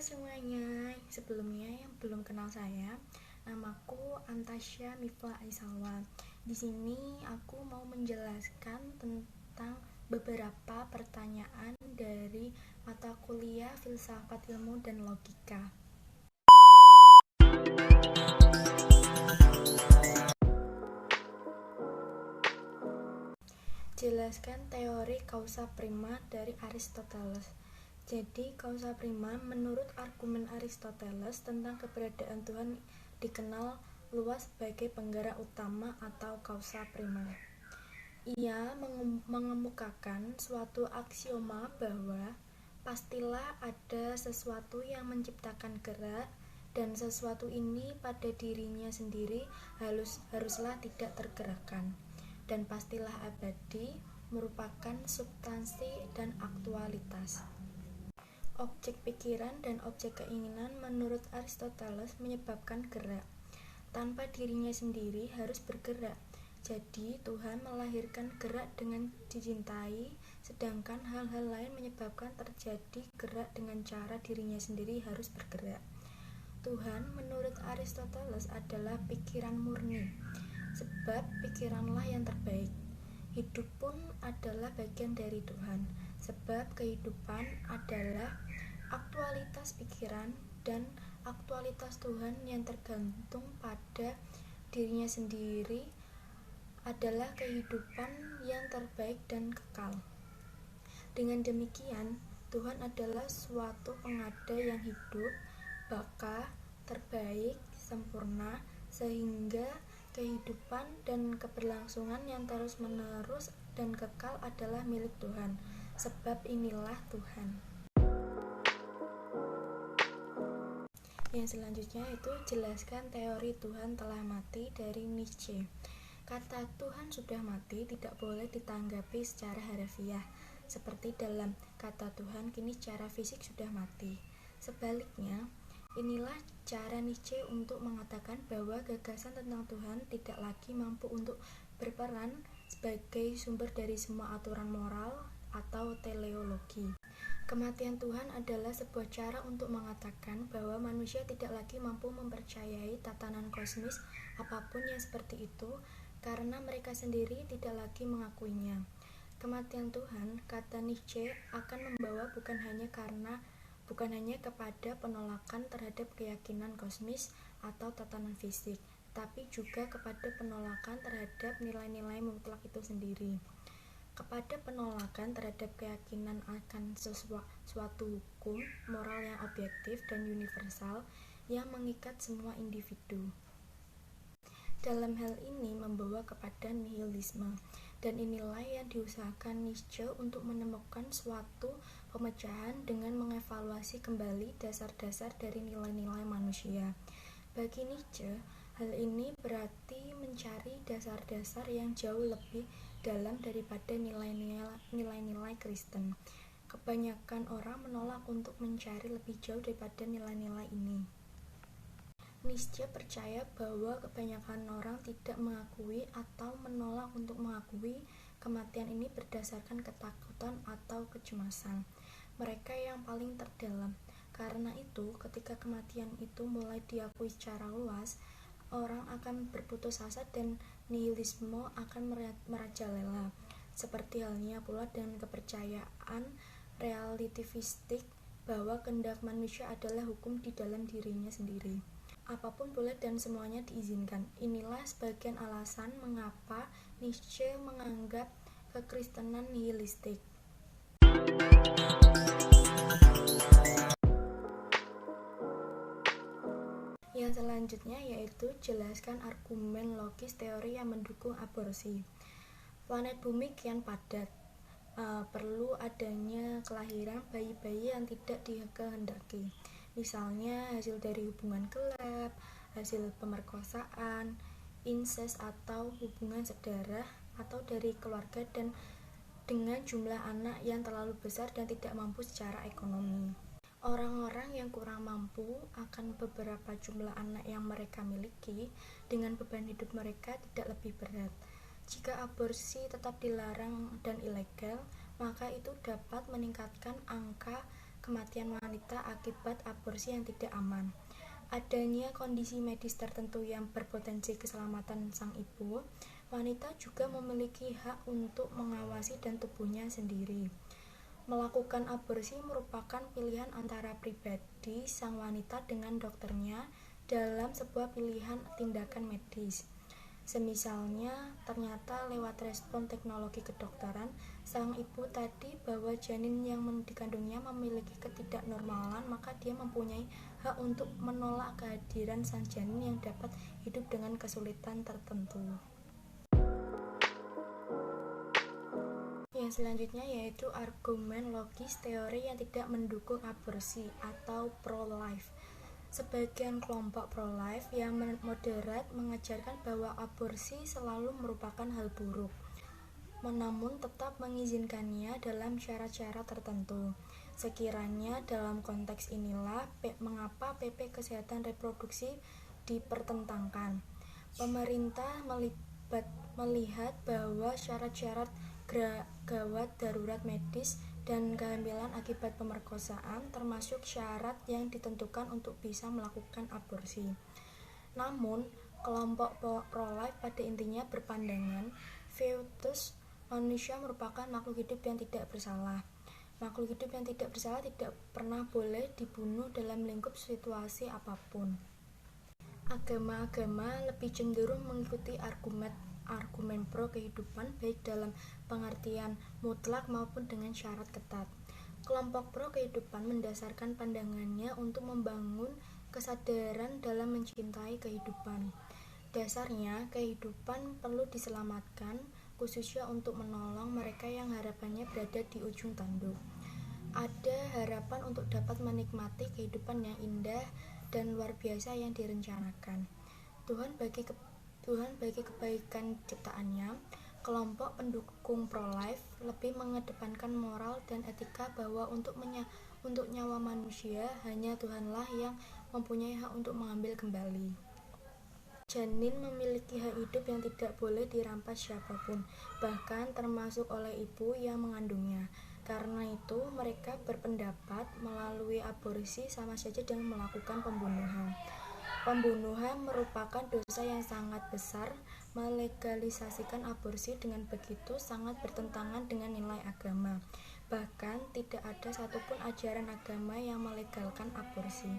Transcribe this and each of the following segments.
semuanya, sebelumnya yang belum kenal saya, namaku Antasya Mifla Aisalwa. Di sini aku mau menjelaskan tentang beberapa pertanyaan dari mata kuliah Filsafat Ilmu dan Logika. Jelaskan teori causa prima dari Aristoteles. Jadi, causa prima menurut argumen Aristoteles tentang keberadaan Tuhan dikenal luas sebagai penggerak utama atau causa prima. Ia mengemukakan suatu aksioma bahwa pastilah ada sesuatu yang menciptakan gerak, dan sesuatu ini pada dirinya sendiri haruslah tidak tergerakkan, dan pastilah abadi, merupakan substansi dan aktualitas. Objek pikiran dan objek keinginan menurut Aristoteles menyebabkan gerak. Tanpa dirinya sendiri harus bergerak. Jadi Tuhan melahirkan gerak dengan dicintai, sedangkan hal-hal lain menyebabkan terjadi gerak dengan cara dirinya sendiri harus bergerak. Tuhan menurut Aristoteles adalah pikiran murni, sebab pikiranlah yang terbaik. Hidup pun adalah bagian dari Tuhan, sebab kehidupan adalah aktualitas pikiran, dan aktualitas Tuhan yang tergantung pada dirinya sendiri adalah kehidupan yang terbaik dan kekal. Dengan demikian, Tuhan adalah suatu pengada yang hidup, baka, terbaik, sempurna, sehingga kehidupan dan keberlangsungan yang terus-menerus dan kekal adalah milik Tuhan, sebab inilah Tuhan. Yang selanjutnya itu jelaskan teori Tuhan telah mati dari Nietzsche. Kata Tuhan sudah mati tidak boleh ditanggapi secara harfiah, seperti dalam kata Tuhan kini secara fisik sudah mati. Sebaliknya, inilah cara Nietzsche untuk mengatakan bahwa gagasan tentang Tuhan tidak lagi mampu untuk berperan sebagai sumber dari semua aturan moral atau teleologi. Kematian Tuhan adalah sebuah cara untuk mengatakan bahwa manusia tidak lagi mampu mempercayai tatanan kosmis apapun yang seperti itu, karena mereka sendiri tidak lagi mengakuinya. Kematian Tuhan, kata Nietzsche, akan membawa bukan hanya kepada penolakan terhadap keyakinan kosmis atau tatanan fisik, tapi juga kepada penolakan terhadap nilai-nilai mutlak itu sendiri, kepada penolakan terhadap keyakinan akan suatu hukum moral yang objektif dan universal yang mengikat semua individu. Dalam hal ini membawa kepada nihilisme, dan inilah yang diusahakan Nietzsche untuk menemukan suatu pemecahan dengan mengevaluasi kembali dasar-dasar dari nilai-nilai manusia. Bagi Nietzsche, hal ini berarti mencari dasar-dasar yang jauh lebih dalam daripada nilai-nilai Kristen. Kebanyakan orang menolak untuk mencari lebih jauh daripada nilai-nilai ini. Nietzsche percaya bahwa kebanyakan orang tidak mengakui atau menolak untuk mengakui kematian ini berdasarkan ketakutan atau kecemasan mereka yang paling terdalam. Karena itu, ketika kematian itu mulai diakui secara luas, orang akan berputus asa dan nihilisme akan merajalela. Seperti halnya pula dengan kepercayaan relativistik bahwa kehendak manusia adalah hukum di dalam dirinya sendiri. Apapun boleh dan semuanya diizinkan. Inilah sebagian alasan mengapa Nietzsche menganggap kekristenan nihilistik. Yang selanjutnya yaitu jelaskan argumen logis teori yang mendukung aborsi. Planet bumi kian padat, perlu adanya kelahiran bayi-bayi yang tidak dikehendaki, misalnya hasil dari hubungan gelap, hasil pemerkosaan, incest atau hubungan sedarah, atau dari keluarga dan dengan jumlah anak yang terlalu besar dan tidak mampu secara ekonomi. Orang-orang yang kurang mampu akan beberapa jumlah anak yang mereka miliki, dengan beban hidup mereka tidak lebih berat. Jika aborsi tetap dilarang dan ilegal, maka itu dapat meningkatkan angka kematian wanita akibat aborsi yang tidak aman. Adanya kondisi medis tertentu yang berpotensi keselamatan sang ibu, wanita juga memiliki hak untuk mengawasi dan tubuhnya sendiri. Melakukan aborsi merupakan pilihan antara pribadi sang wanita dengan dokternya dalam sebuah pilihan tindakan medis. Semisalnya, ternyata lewat respon teknologi kedokteran, sang ibu tadi bahwa janin yang dikandungnya memiliki ketidaknormalan, maka dia mempunyai hak untuk menolak kehadiran sang janin yang dapat hidup dengan kesulitan tertentu. Yang selanjutnya yaitu argumen logis teori yang tidak mendukung aborsi atau pro-life. Sebagian kelompok pro-life yang moderat mengajarkan bahwa aborsi selalu merupakan hal buruk, namun tetap mengizinkannya dalam syarat-syarat tertentu. Sekiranya dalam konteks inilah mengapa PP Kesehatan Reproduksi dipertentangkan. Pemerintah melihat bahwa syarat-syarat gawat darurat medis dan kehamilan akibat pemerkosaan termasuk syarat yang ditentukan untuk bisa melakukan aborsi. Namun, kelompok pro-life pada intinya berpandangan fetus manusia merupakan makhluk hidup yang tidak bersalah. Makhluk hidup yang tidak bersalah tidak pernah boleh dibunuh dalam lingkup situasi apapun. Agama-agama lebih cenderung mengikuti argumen pro kehidupan baik dalam pengertian mutlak maupun dengan syarat ketat. Kelompok pro kehidupan mendasarkan pandangannya untuk membangun kesadaran dalam mencintai kehidupan. Dasarnya, kehidupan perlu diselamatkan, khususnya untuk menolong mereka yang harapannya berada di ujung tanduk. Ada harapan untuk dapat menikmati kehidupan yang indah dan luar biasa yang direncanakan Tuhan bagi kebaikan ciptaannya. Kelompok pendukung pro-life lebih mengedepankan moral dan etika bahwa untuk nyawa manusia hanya Tuhanlah yang mempunyai hak untuk mengambil kembali. Janin memiliki hak hidup yang tidak boleh dirampas siapapun, bahkan termasuk oleh ibu yang mengandungnya. Karena itu, mereka berpendapat melalui aborsi sama saja dengan melakukan pembunuhan. Pembunuhan merupakan dosa yang sangat besar. Melegalisasikan aborsi dengan begitu sangat bertentangan dengan nilai agama. Bahkan tidak ada satupun ajaran agama yang melegalkan aborsi.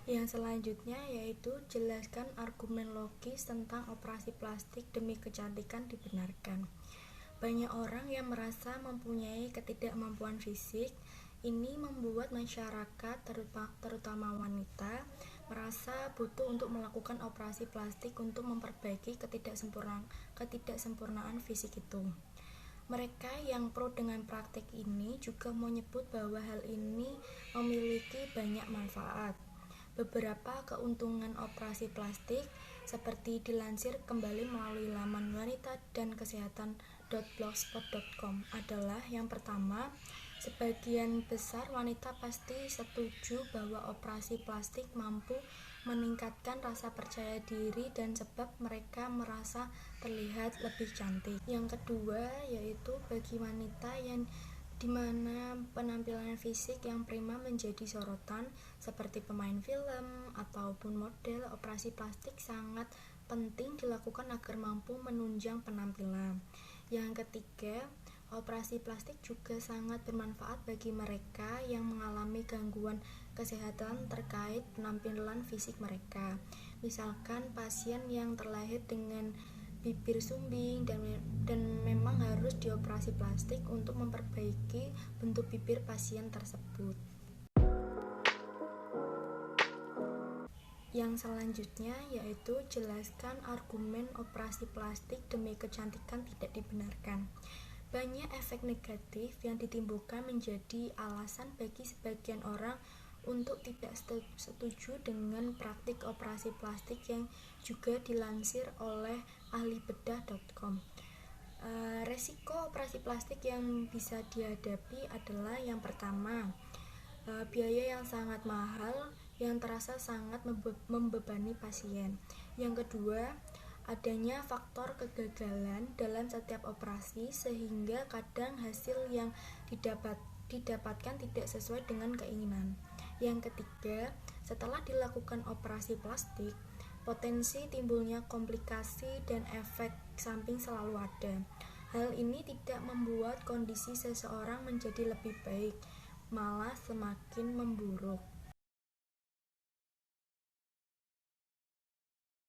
Yang selanjutnya yaitu jelaskan argumen logis tentang operasi plastik demi kecantikan dibenarkan. Banyak orang yang merasa mempunyai ketidakmampuan fisik. Ini membuat masyarakat, terutama wanita, merasa butuh untuk melakukan operasi plastik untuk memperbaiki ketidaksempurnaan fisik itu. Mereka yang pro dengan praktik ini juga menyebut bahwa hal ini memiliki banyak manfaat. Beberapa keuntungan operasi plastik seperti dilansir kembali melalui laman wanita dan kesehatan.blogspot.com adalah yang pertama, sebagian besar wanita pasti setuju bahwa operasi plastik mampu meningkatkan rasa percaya diri dan sebab mereka merasa terlihat lebih cantik. Yang kedua yaitu bagi wanita yang dimana penampilan fisik yang prima menjadi sorotan seperti pemain film ataupun model, operasi plastik sangat penting dilakukan agar mampu menunjang penampilan. Yang ketiga, operasi plastik juga sangat bermanfaat bagi mereka yang mengalami gangguan kesehatan terkait penampilan fisik mereka. Misalkan pasien yang terlahir dengan bibir sumbing dan memang harus dioperasi plastik untuk memperbaiki bentuk bibir pasien tersebut. Yang selanjutnya yaitu jelaskan argumen operasi plastik demi kecantikan tidak dibenarkan. Banyak efek negatif yang ditimbulkan menjadi alasan bagi sebagian orang untuk tidak setuju dengan praktik operasi plastik yang juga dilansir oleh ahlibedah.com. Resiko operasi plastik yang bisa dihadapi adalah yang pertama, biaya yang sangat mahal yang terasa sangat membebani pasien. Yang kedua, adanya faktor kegagalan dalam setiap operasi sehingga kadang hasil yang didapatkan tidak sesuai dengan keinginan. Yang ketiga, setelah dilakukan operasi plastik, potensi timbulnya komplikasi dan efek samping selalu ada. Hal ini tidak membuat kondisi seseorang menjadi lebih baik, malah semakin memburuk.